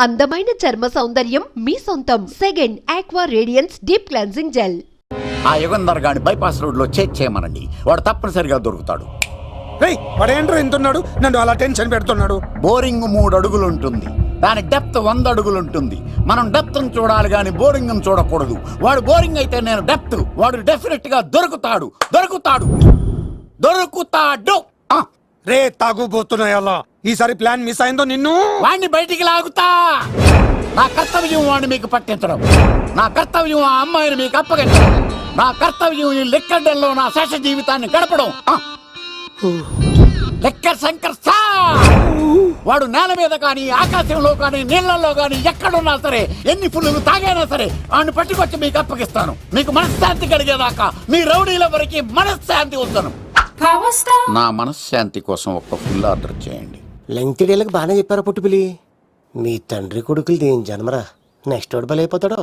అందమైన చర్మ సౌందర్యం మీ సొంతం. Second aqua radiance deep cleansing gel. ఆ యుగంధర్ గాని బైపాస్ రోడ్ లో చేయమనండి, వాడు తప్పనిసరిగా దొరుకుతాడు. వాడేంట్రా ఎంతున్నాడు, నన్ను అలా టెన్షన్ పెడుతున్నాడు. బోరింగ్ 3 అడుగులు ఉంటుంది, దాని డెప్త్ 100 అడుగులు ఉంటుంది. మనం డెప్త్ చూడాలి గాని బోరింగ్ చూడకూడదు. వాడు బోరింగ్ అయితే నేను డెప్త్. వాడు డెఫినెట్ గా దొరుకుతాడు. రే తాగుబోతున్నాయల్లా, ఈసారి ప్లాన్ మిస్ అయిందో నిన్ను వాడిని బయటికి లాగుతా. నా కర్తవ్యం వాడిని మీకు పట్టించడం, నా కర్తవ్యం ఆ అమ్మాయిని మీకు అప్పగించడం, నా కర్తవ్యం ఈ లెక్కడ్డల్లో నా శేష జీవితాన్ని గడపడం. లెక్కర్ శంకర్ సార్ వాడు నేల మీద కానీ ఆకాశంలో కానీ నీళ్లలో కానీ ఎక్కడున్నా సరే, ఎన్ని ఫుల్లు తాగైనా సరే వాడిని పట్టుకొచ్చి మీకు అప్పగిస్తాను. మీకు మనశ్శాంతి కలిగేదాకా మీ రౌడీలెవరికి మనశ్శాంతి వద్దను. నా మనశ్శాంతి కోసం ఒక్క ఫుల్ ఆర్డర్ చేయండి. లెంగ్తీడేళ్ళకి బాగానే చెప్పారా పుట్టుపిలి. మీ తండ్రి కొడుకులు దేని జన్మరా, నెక్స్ట్ వాడు బలైపోతాడో.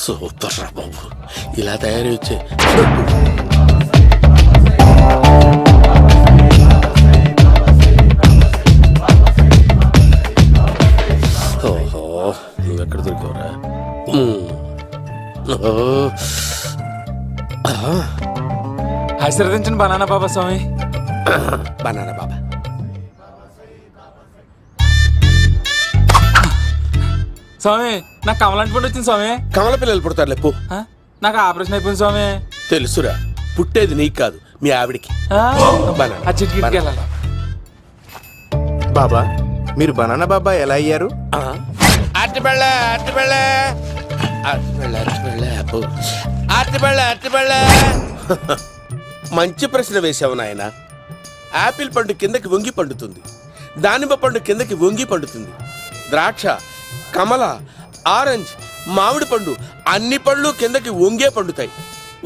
సూపర్ రా బాబు, ఇలా తయారు వచ్చే ఓహో, నువ్వెక్కడ దొరికావురా? ఆశీర్వదించండి బనానా బాబా స్వామి. బనానా బాబా స్వామి, నాకు కమలాంటి పండు వచ్చింది స్వామి. కమల పిల్లలు పుడతారు లేపు. నాకు ఆపరేషన్ అయిపోయింది స్వామి. తెలుసురా, పుట్టేది నీకు కాదు మీ ఆవిడికి. ఆ చిటికి వెళ్ళాలి. బాబా, మీరు బనానా బాబా ఎలా అయ్యారు? మంచి ప్రశ్న వేసావు నాయన. ఆపిల్ పండు కిందకి వంగి పండుతుంది, దానిమ్మ పండు కిందకి వంగి పండుతుంది, ద్రాక్ష, కమల, ఆరెంజ్, మామిడి పండు అన్ని పళ్ళు కిందకి వంగే పండుతాయి.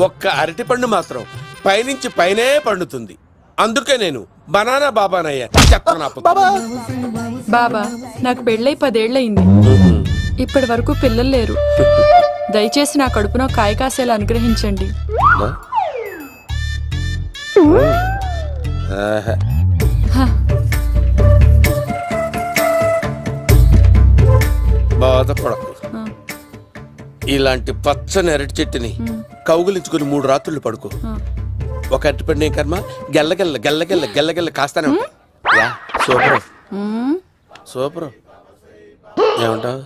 ఒక్క అరటి పండు మాత్రం పైనుంచి పైనే పండుతుంది. అందుకే నేను బనానా బాబానయ్యా. బాబా, నాకు పెళ్ళై 10 ఏళ్ళయింది. ఇప్పటి వరకు పిల్లలు లేరు. దయచేసి నా కడుపునో కాయ కాసేలా అనుగ్రహించండి. బాధపడకు. ఇలాంటి పచ్చని అరటి చెట్టుని కౌగులించుకుని 3 రాత్రులు పడుకో. ఒక అరటి పండు ఏం కర్మ, గెల్లగెల్ల గెల్లగెల్ల గెల్లగెల్ల కాస్తానే ఉంటాయి. Super super. ఏమంటావు?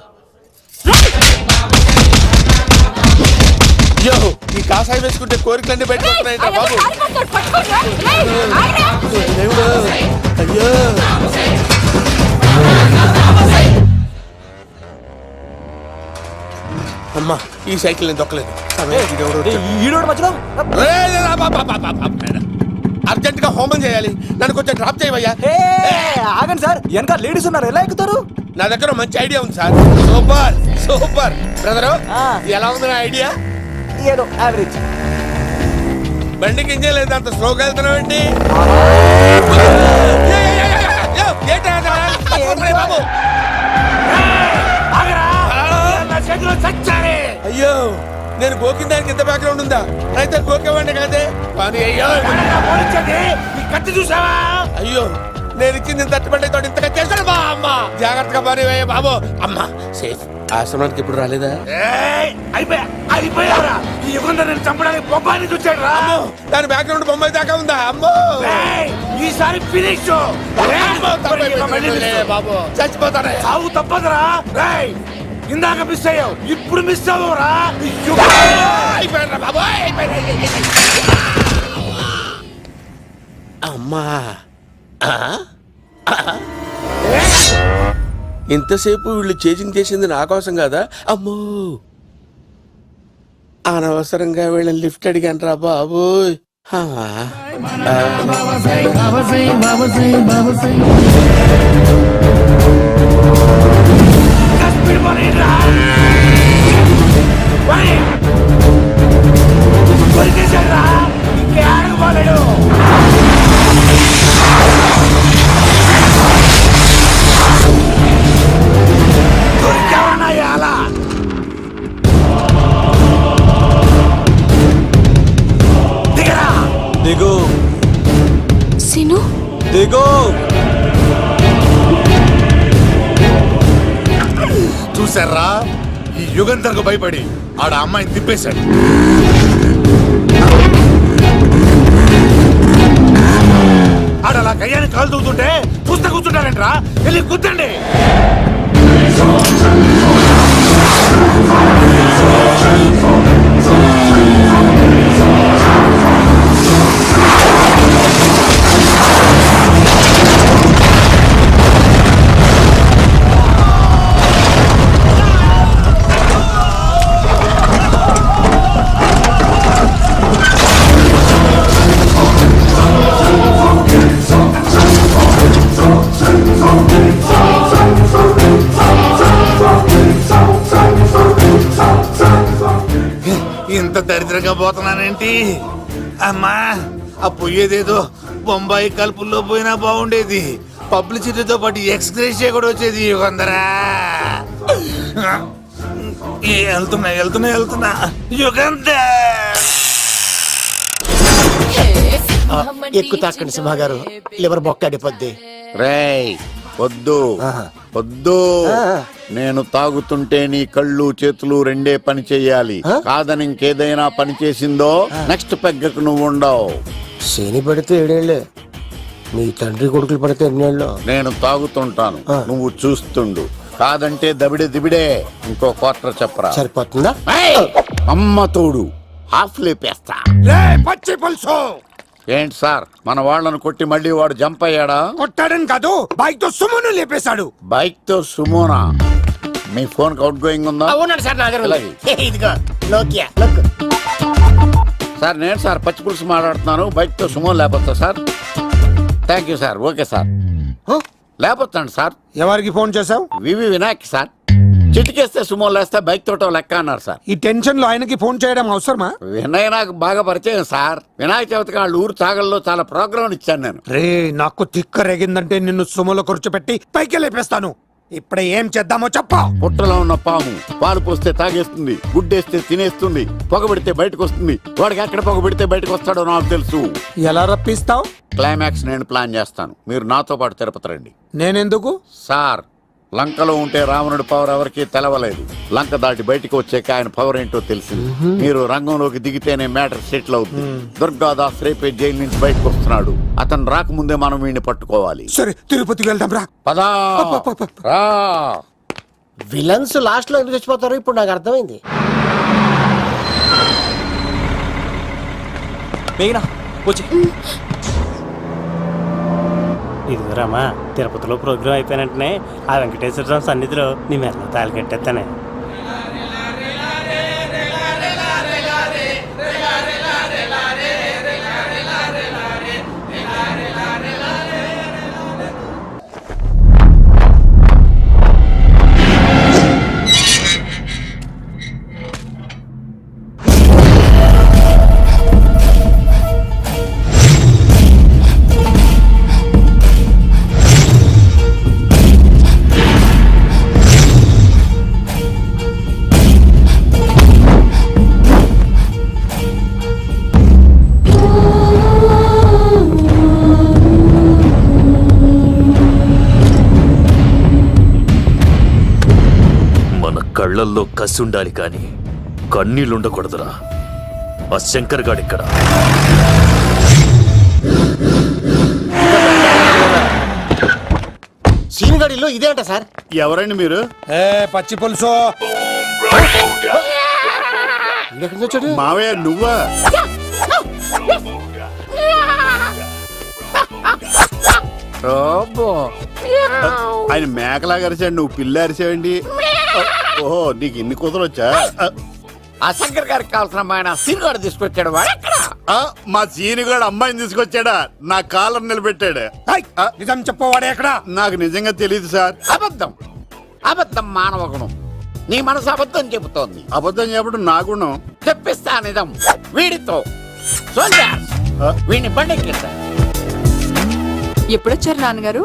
యో, ఈ కాసాయి వేసుకుంటే కోరికలన్నీ బయటకు వస్తున్నాయంట బాబు. అయ్యో, అమ్మా, ఈ సైకిల్ నేను దొక్కలేదు. అర్జెంట్ గా హోమం చేయాలి, నన్ను కొంచెం డ్రాప్ చేయవయ్యా. ఆగండి సార్, వెనక లేడీస్ ఉన్నారు, ఎలా ఎక్కుతారు? నా దగ్గర మంచి ఐడియా ఉంది సార్. సూపర్ సూపర్ బ్రదరు, ఎలా ఉంది నా ఐడియా? ఏదో యావరేజ్. బండికి ఇంజన్ లేదు, అంత స్లోగా వెళ్తున్నావు ఏంటి? బాబు అయ్యో, నేను గోకిన దానికి ఇంత బ్యాక్గ్రౌండ్ ఉందా? అయితే గోకేవాడిని కాదే. కానీ అయ్యో, కత్తి చూసావా? అయ్యో, నేను ఇచ్చింది తట్టుబడి తోటి ఇంతగా చేశాను బా. అమ్మ జాగ్రత్తగా పని వేయ బాబు. అమ్మ సేఫ్. ఆశ్రమానికి ఇప్పుడు రాలేదా? అయిపోయారా? ఈ యుగంధర్ నేను చంపడానికి బొమ్మాయిని చూచాడు రా. దాని బ్యాక్గ్రౌండ్ బొమ్మాయి దాకా ఉందా? అమ్మో, ఈసారి ఫినిష్ బాబు. చచ్చిపోతారా? సాగు తప్పదురా. ఇందాక మిస్ అయ్యావు, ఇప్పుడు మిస్ అవ్వరా? అమ్మా, ఇంతసేపు వీళ్ళు చేజింగ్ చేసింది నా కోసం కాదా? అమ్మో, అనవసరంగా వీళ్ళని లిఫ్ట్ అడిగాను రా బాబు. విడిపోనీరా. పోనీ. కొరికేశాడురా. ఇంకే ఆడకపోలేడు. దొరికావన్నా ఇవాళ. దిగరా. దిగు సీను దిగు. చూసారా, ఈ యుగంధర్కు భయపడి ఆడ అమ్మాయిని తిప్పేశాడు. ఆడ అలా కయ్యాన్ని కాలు తూగుతుంటే చూస్తే కూర్చుంటారంట్రా. వెళ్ళి కూర్చోండి. ఇంత దరిద్రంగా పోతున్నానేంటి అమ్మా. ఆ పోయేదేదో బొంబాయి కలుపుల్లో పోయినా బాగుండేది. పబ్లిసిటీతో పాటు ఎక్స్గ్రేషియా కూడా వచ్చేది. యుగంధరా వెళ్తున్నా యుగంధర్. ఎక్కువ తాకండి సింహ గారు, లివర్ బొక్క అడిపోద్ది. రేయ్ వద్దు వద్దు. నేను తాగుతుంటే నీ కళ్ళు చేతులు రెండే పని చెయ్యాలి. కాదని ఇంకేదైనా పని చేసిందో నెక్స్ట్ పెగ్గకు నువ్వు ఉండవు. శని పడితే 7 ఏళ్ళే, మీ తండ్రి కొడుకులు పడితే 8 ఏళ్ళు. నేను తాగుతుంటాను, నువ్వు చూస్తుండు. కాదంటే దబిడే దిబిడే. ఇంకో క్వార్టర్ చెప్పరా. సరిపోతుందా? ఏయ్! అమ్మ తోడు హాఫ్ లేపేస్తా. రే పచ్చి పులుసు. ఏంటి సార్, మన వాళ్ళను కొట్టి మళ్ళీ వాడు జంప్ అయ్యాడా? కొట్టాడని కాదు, బైక్ తో సుమ్మును లేపేశాడు. బైక్ తో సుమోనా? మీ ఫోన్ అవుట్ గోయింగ్ ఉందా? అవునండి సార్, నా దగ్గర ఉంది. అలాగే. ఇదిగో నోకియా లోక్. సార్ నేను సార్ పచ్చి పులుసు మాట్లాడుతున్నాను. బైక్ తో సుమో లేకపోతా sir. Thank you sir. Okay sir, లేకపోతాను సార్. ఎవరికి ఫోన్ చేసావు? వివి వినాయక్ సార్. చిటికేస్తే సుమో లేస్తే బైక్ తోటో లెక్క అన్నారు సార్. ఈ టెన్షన్ లో ఆయనకి ఫోన్ చేయడం అవసరమా? వినయ్ నాకు బాగా పరిచయం సార్. వినాయక చవితికి వాళ్ళ ఊరు చాగల్లో చాలా ప్రోగ్రాం ఇచ్చాను నేను. రే నాకు తిక్క రేగిందంటే నిన్ను సుమలో కూర్చోపెట్టి పైకి లేపేస్తాను. ఇప్పుడే ఏం చేద్దామో చెప్పా. పుట్టలో ఉన్న పాము పాలు పోస్తే తాగేస్తుంది, గుడ్డేస్తే తినేస్తుంది, పొగబెడితే బయటకు వస్తుంది. వాడికి ఎక్కడ పొగబెడితే బయటకు వస్తాడో నాకు తెలుసు. ఎలా రప్పిస్తావు? క్లైమాక్స్ నేను ప్లాన్ చేస్తాను. మీరు నాతో పాటు తిరుపతి రండి. నేనెందుకు? సార్, లంకలో ఉంటే రావణుడి పవర్ ఎవరికి తెలవలేదు. లంక దాటి బయటకు వచ్చాక ఆయన పవర్ ఏంటో తెలిసింది. మీరు రంగంలోకి దిగితేనే మ్యాటర్ సెటిల్ అవుతుంది. దుర్గాదాస్ రేపే జైలు నుంచి బయటకు వస్తున్నాడు. అతను రాకముందే మనం వీడిని పట్టుకోవాలి. సరే తిరుపతికి వెళ్దాం రా. పదా రా. విలన్స్ లాస్ట్ లో ఎందుకు చచ్చిపోతారో ఇప్పుడు నాకు అర్థమైంది. మేఘనా వచ్చి. ఇదిగోరామా, తిరుపతిలో ప్రోగ్రాం అయిపోయిన వెంటనే ఆ వెంకటేశ్వర స్వామి సన్నిధిలో నీ మెల్ల తాళి కట్టేస్తానే. కళ్ళల్లో కసి ఉండాలి కానీ కన్నీళ్ళుండకూడదురా. ఆ శంకర్ గాడిక్కడ. సీన్ గడిలో ఇదే అంట సార్. ఎవరండి మీరు? పచ్చి పులుసు. ఎక్కడి నుంచి వచ్చాడు? మావయ్య నువ్వా? ఆయన మేకలాగా అరిచాడు, నువ్వు పిల్ల అరిచావండి. ఓహో, నీకు ఇన్ని కూతురు వచ్చా? ఆ శంకర్ గారికి కావాల్సిన అమ్మాయి సీనుగాడు తీసుకొచ్చాడు. మా సీనుగాడు అమ్మాయిని తీసుకొచ్చాడా? నా కాలం నిలబెట్టాడు. నిజం చెప్పవాడే ఎక్కడ? నాకు నిజంగా తెలియదు సార్. అబద్ధం. అబద్ధం మానవ గుణం. నీ మనసు అబద్ధం చెబుతోంది. అబద్ధం చెప్పడం నా గుణం. తెప్పిస్తా నిజం వీడితో. సోల్జర్స్, వీడిని బండెక్కిస్తా. ఎప్పుడొచ్చారు నాన్నగారు?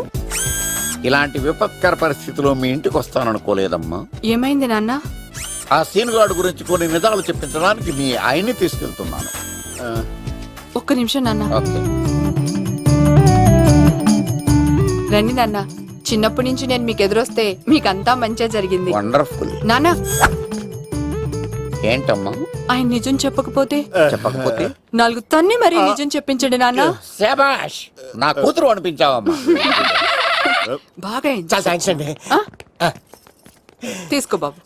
ఇలాంటి విపత్కర పరిస్థితిలో మీ ఇంటికి వస్తాననుకోలేదమ్మా. ఏమైంది నాన్న? ఆ సీనుగాడు గురించి కొన్ని నిజాలు చెప్పించడానికి మీ ఆయన్ని తీసుకెళ్తున్నాను. ఒక్క నిమిషం నాన్న. ఓకే. రండి నాన్న. చిన్నప్పటి నుంచి నేను మీకు ఎదురొస్తే మీకంతా మంచిగా జరిగింది. వండర్ఫుల్. నాన్న, ఏంటమ్మా? ఆయన నిజం చెప్పకపోతే చెప్పకపోతే 4 తన్ని మరి నిజం చెప్పించండి నాన్న. శభాష్, నా కూతురు అనిపించావమ్మా. బాగా అయింది. చాలా థ్యాంక్స్ అండి. తీసుకో బాబు.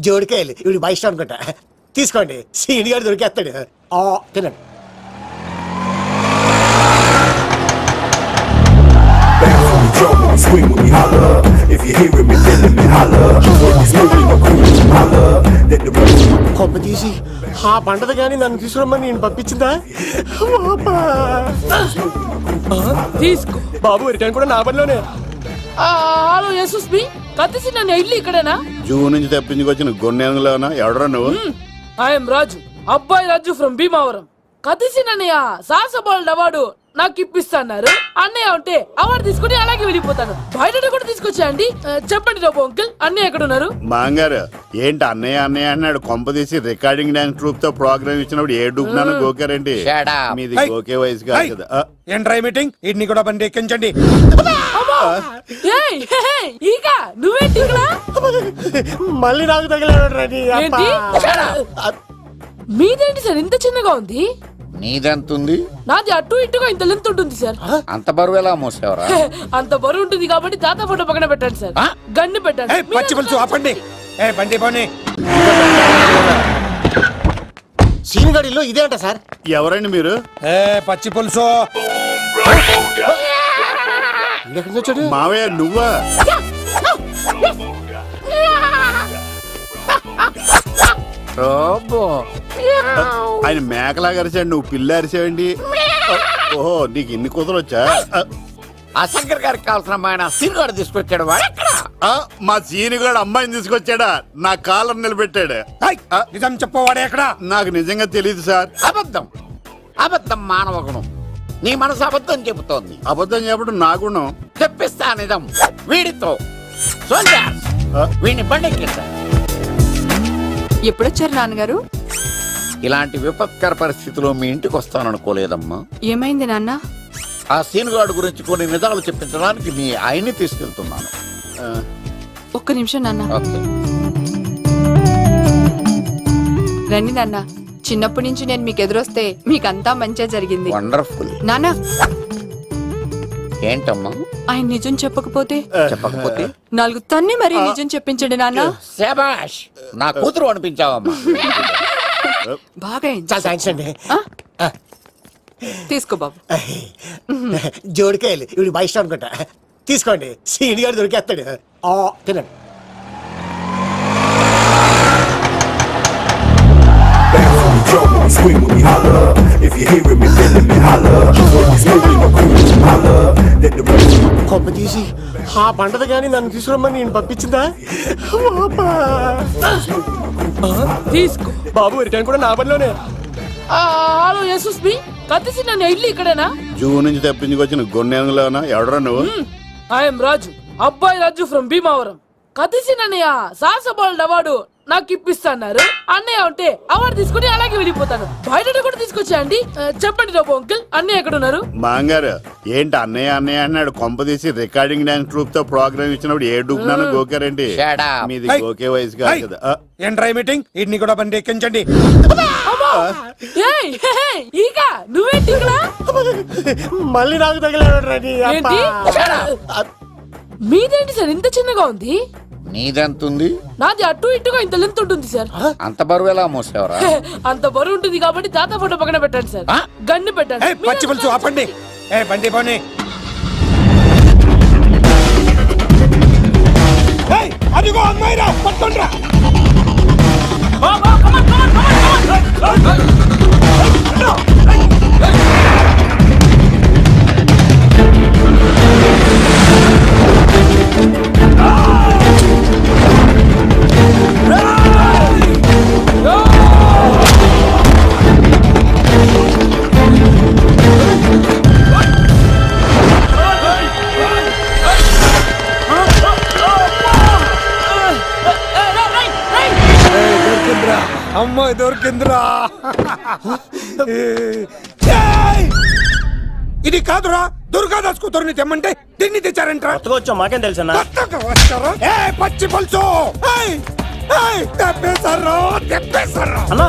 జోడికాయలు ఇవి బాగా ఇష్టం అనుకుంటా. తీసుకోండి, సీని గారు దొరికేస్తాడు. తినండి. కొమ్మ తీసి ఆ పంటది కానీ నన్ను తీసుకురమ్మని నేను పంపించిందా? తీసుకో బాబు, రిటర్న్ కూడా నా పనిలోనే. హలో యశస్వి, కత్తిసి నన్ను ఇల్లు ఇక్కడేనా? జూ నుంచి తప్పించుకొచ్చిన గొన్నెంగులోనా? ఎవడరా నువ్వు? ఐఎమ్ రాజు, అబ్బాయి రాజు ఫ్రమ్ భీమావరం. కత్తిసి నన్నయ్య సాహసబాల్ అవార్డు నాకు ఇప్పిస్తాన్నారు. అన్నయ్య ఉంటే అవార్డు తీసుకుని అలాగే వెళ్ళిపోతాను. బయట కూడా తీసుకొచ్చాయండి. చెప్పండి రాబు అంకుల్, అన్నయ్య ఎక్కడ ఉన్నారు? మాంగారు ఏంటి అన్నయ్య అన్నయ్య అన్నాడు? కొంప తీసి రికార్డింగ్ డాన్స్ ట్రూప్ తో ప్రోగ్రామ్ ఇచ్చినప్పుడు ఏ డూబ్నాను గోకారండి? Shut up. మీది గోకే వయసు కాదు కదా. ఏంట్రై మీటింగ్? ఇడ్ని కూడా బండి ఎక్కించండి. ఈక నువ్వేంటి ఇక్కడ? మళ్ళీ నాకు తగిలాడు. ఏంటి? మీదేంటి సార్ ఇంత చిన్నగా ఉంది? నీదెంతుంది? నాది అటు ఇటుగా ఇంత లెంత్ ఉంటుంది సార్. అంత బరువు ఎలా మోసేవరా? అంత బరువు ఉంటుంది కాబట్టి తాత ఫోటో పక్కన పెట్టండి సార్. గన్ను పెట్టండి. పచ్చి పులుసు ఆపండి. బండి పోనీ. సీని గారి ఇల్లు ఇదే అంట సార్. ఎవరండి మీరు? పచ్చి పులుసు. మావయ్య నువ్వా? ఆయన మేకలా అరిచాడు, నువ్వు పిల్ల అరిచావండి. ఓహో, నీకు ఇన్ని కూతురు వచ్చా? ఆ శంకర్ గారికి కావాల్సిన అమ్మాయి సీనుగాడు తీసుకొచ్చాడు. వాడెక్కడ? మా సీనుగాడు అమ్మాయిని తీసుకొచ్చాడా? నా కాలం నిలబెట్టాడు. నిజం చెప్పవాడే ఎక్కడ? నాకు నిజంగా తెలియదు సార్. అబద్ధం. అబద్ధం మానవ గుణం. నీ మనసు అబద్ధం చెబుతోంది. అబద్ధం చెప్పడం నా గుణం. తెప్పిస్తా నిజం వీడితో. సోల్జర్స్, వీడిని బండెక్కిస్తా. ఎప్పుడొచ్చారు నాన్నగారు? ఇలాంటి విపత్కర పరిస్థితిలో మీ ఇంటికి వస్తాననుకోలేదమ్మా. ఏమైంది నాన్న? ఆ సీనుగాడు గురించి కొన్ని నిజాలు చెప్పించడానికి మీ ఆయన్ని తీసుకెళ్తున్నాను. ఒక్క నిమిషం నాన్న. ఓకే. రండి నాన్న. చిన్నప్పటి నుంచి నేను మీకు ఎదురొస్తే మీకంతా మంచిగా జరిగింది. వండర్ఫుల్. నాన్న, ఏంటమ్మా? ఆయన నిజం చెప్పకపోతే చెప్పకపోతే 4 తన్ని మరి నిజం చెప్పించండి నాన్న. శభాష్, నా కూతురు అనిపించావమ్మా. బాగా అయింది. చాలా థ్యాంక్స్ అండి. తీసుకో బాబు. జోడికాయలు ఇవి బాగా ఇష్టం అనుకుంటా. తీసుకోండి, సీని గారు దొరికేస్తాడు. తినండి. కొమ్మ తీసి ఆ పంటది కానీ నన్ను తీసుకురమ్మని నేను పంపించిందా? తీసుకో బాబు, రిటర్న్ కూడా నా పనిలోనే. హలో యశస్వి, కత్తిసి నన్ను ఇల్లు ఇక్కడేనా? జూ నుంచి తప్పించుకొచ్చిన గొన్నెంగులోనా? ఎవడరా నువ్వు? ఐఎమ్ రాజు, అబ్బాయి రాజు ఫ్రమ్ భీమావరం. కత్తిసి నన్నయ్య సాహసబాల్ అవార్డు నాకు ఇప్పిస్తాన్నారు. అన్నయ్య ఉంటే అవార్డు తీసుకుని అలాగే వెళ్ళిపోతాను. బయట కూడా తీసుకొచ్చాయండి. చెప్పండి రాబు అంకుల్, అన్నయ్య ఎక్కడ ఉన్నారు? మాంగారు ఏంటి అన్నయ్య అన్నయ్య అన్నాడు? కొంప తీసి రికార్డింగ్ డాన్స్ ట్రూప్ తో ప్రోగ్రామ్ ఇచ్చినప్పుడు ఏ డూబ్నాను గోకారండి? Shut up. మీది గోకే వయసు కాదు కదా. ఏంట్రై మీటింగ్? ఇడ్ని కూడా బండి ఎక్కించండి. ఈక నువ్వేంటి ఇక్కడ? మళ్ళీ నాకు తగిలాడు. ఏంటి? మీదేంటి సార్ ఇంత చిన్నగా ఉంది? నీదెంతుంది? నాది అటు ఇటుగా ఇంత లెంత్ ఉంటుంది సార్. అంత బరువు ఎలా మోసేవరా? అంత బరువు ఉంటుంది కాబట్టి తాత ఫోటో పక్కన పెట్టండి సార్. గన్ను పెట్టండి. పచ్చి పులుసు ఆపండి. బండి పోనీ. అదిగో అమ్మాయిరా, పట్టుకోండిరా. అమ్మాయి దొరికిందిరా. ఇది కాదురా, దుర్గాదాస్ కూతురుని తెమ్మంటే దీన్ని తెచ్చారంట. కొత్తగా వచ్చాం, మాకేం తెలుసన్నా? కొత్తగా వచ్చారా? పచ్చి పులుసు తెప్పేశారా, తెప్పేశారా అన్నా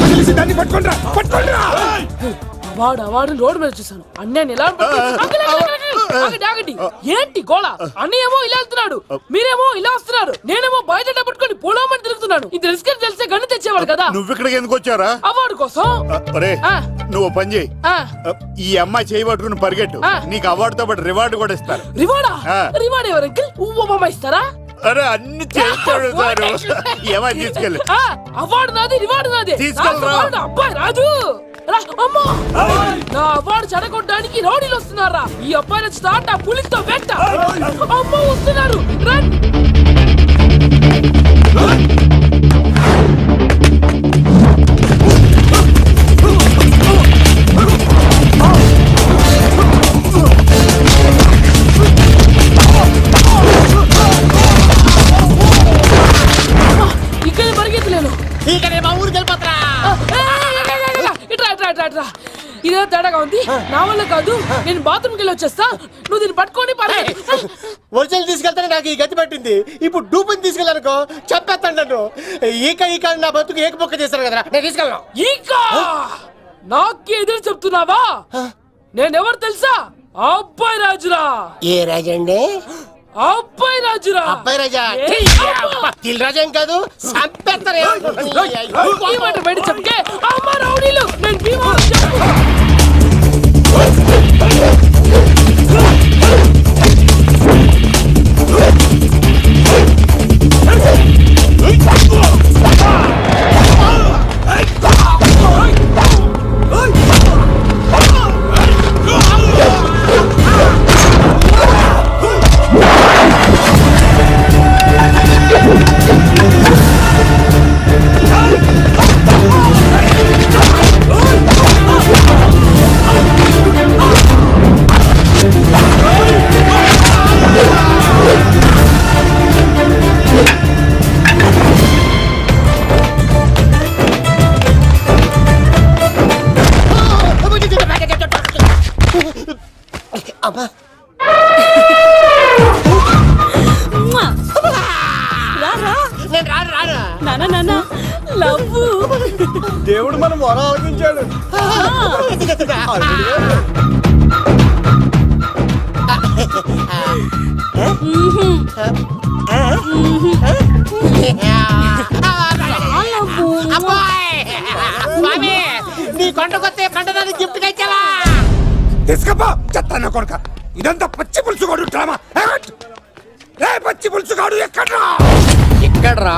తెలిసి దాన్ని పట్టుకుంటారా, పట్టుకుంటారా. వాడు రోడ్డు మీద చూసాను అన్నయ్య ఎలా ఆగండి. ఏంటి గోళ? అన్నయ్య ఏమో ఇలా వెళ్తున్నాడు, మీరేమో ఇలా వస్తున్నారు, నేనేమో బయట పట్టుకొని పోలోమని తిరుగుతున్నాను. ఇది రిస్క్ తెలిస్తే గన్ను తెచ్చేవాడు కదా. నువ్వు ఇక్కడికి ఎందుకు వచ్చారా? అవార్డు కోసం. అరే ఆ. నువ్వు పని చేయి, ఆ, ఈ అమ్మాయి చేయి పట్టుకుని పరిగెట్టు, ఆ. నీకు అవార్డుతో పాటు రివార్డు కూడా ఇస్తారు. రివార్డా? ఆ. రివార్డ్ ఎవరు అంకిల్? ఉవ్వమ్మ ఇస్తారా? అరే అన్ని చేస్తాడు సారు. ఏమని తీసుకెళ్ళి ఆ, అవార్డు నాది, రివార్డు నాది. తీసుకెళ్ళరా. నా అవార్డు అబ్బాయి రాజు. రా, అమ్మో! నా అవార్డు చెడగొట్టడానికి రౌడీలు వస్తున్నారా? ఈ అబ్బాయి స్టార్ట్ ఆ పులితో వెంట. అమ్మో వస్తున్నారు, రన్. ఇక్కడ పరిగెత్తలేను. ఇక్కడే మా ఊరికి వెళ్ళిపోతా. ఇట్రా ఇదే తేడాగా ఉంది. నా వల్ల కాదు, నేను బాత్రూమ్కి వెళ్ళి వచ్చేస్తా. నువ్వు దీన్ని పట్టుకొని ఒరిజినల్ తీసుకెళ్తానే నాకు ఈ గతి పట్టింది. ఇప్పుడు డూపుని తీసుకెళ్ళానుకో చెప్పేస్తాను నన్ను. ఈక నా బతుకు ఏకపొక్క చేశాను కదరా, నేను తీసుకెళ్ళను. ఇంకా నాకే ఎదురు చెప్తున్నావా? నేనెవరు తెలుసా? అబ్బాయి రాజురా. ఏ రాజండి? అబ్బాయి రాజురా. అబ్బాయి రాజా? తిల్ రాజా ఏం కాదు, చంపేస్తారే. ఈ మాట బయట చెప్తే అమ్మ రౌడీలు, నేను భీమవరం చెప్పు. దేవుడు మనం మొర ఆలకించాడు. నీ కొండకొస్తే పంటదాన్ని గిఫ్ట్ గా ఇచ్చావా? తీసుకపో చెత్తాన కొడుక. ఇదంతా పచ్చి పులుసు గాడు డ్రామా. పచ్చి పులుసు గాడు ఎక్కడ్రా?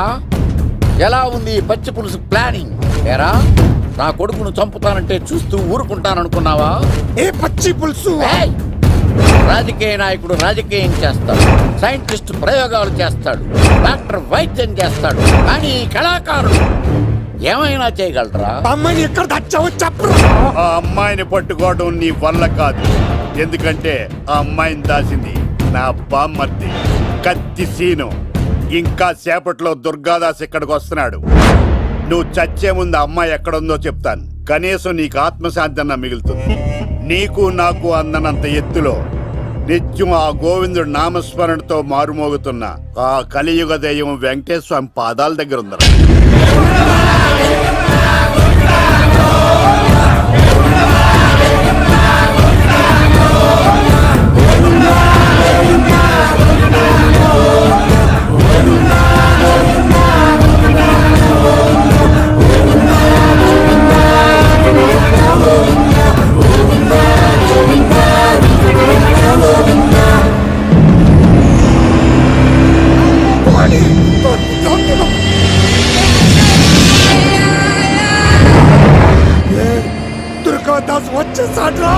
ఎలా ఉంది ఈ పచ్చి పులుసు ప్లానింగ్? ఏరా, నా కొడుకును చంపుతానంటే చూస్తూ ఊరుకుంటాననుకున్నావా? ఏ పచ్చి పులుసు? ఏయ్! రాజకీయ నాయకుడు రాజకీయం చేస్తాడు, సైంటిస్ట్ ప్రయోగాలు చేస్తాడు, డాక్టర్ వైద్యం చేస్తాడు, కానీ ఈ కళాకారుడు ఏమైనా చేయగలరా? అమ్మాయిని ఎక్కడ తెచ్చావో చెప్పరా. ఆ అమ్మాయిని పట్టుకోవడం నీ వల్ల కాదు, ఎందుకంటే ఆ అమ్మాయిని దాసింది నా బామ్మర్ది కత్తి సీను. ఇంకా సేపట్లో దుర్గాదాస్ ఇక్కడికి వస్తున్నాడు. నువ్వు చచ్చే ముందు అమ్మాయి ఎక్కడుందో చెప్తాను, కనీసం నీకు ఆత్మశాంతి అన్న మిగులుతుంది. నీకు నాకు అందనంత ఎత్తులో నిత్యం ఆ గోవిందుడు నామస్మరణతో మారుమోగుతున్న ఆ కలియుగ దైవం వెంకటేశ్వర స్వామి పాదాల దగ్గర ఉందరా. దుర్గాదాస్ వచ్చేసాడ్రా.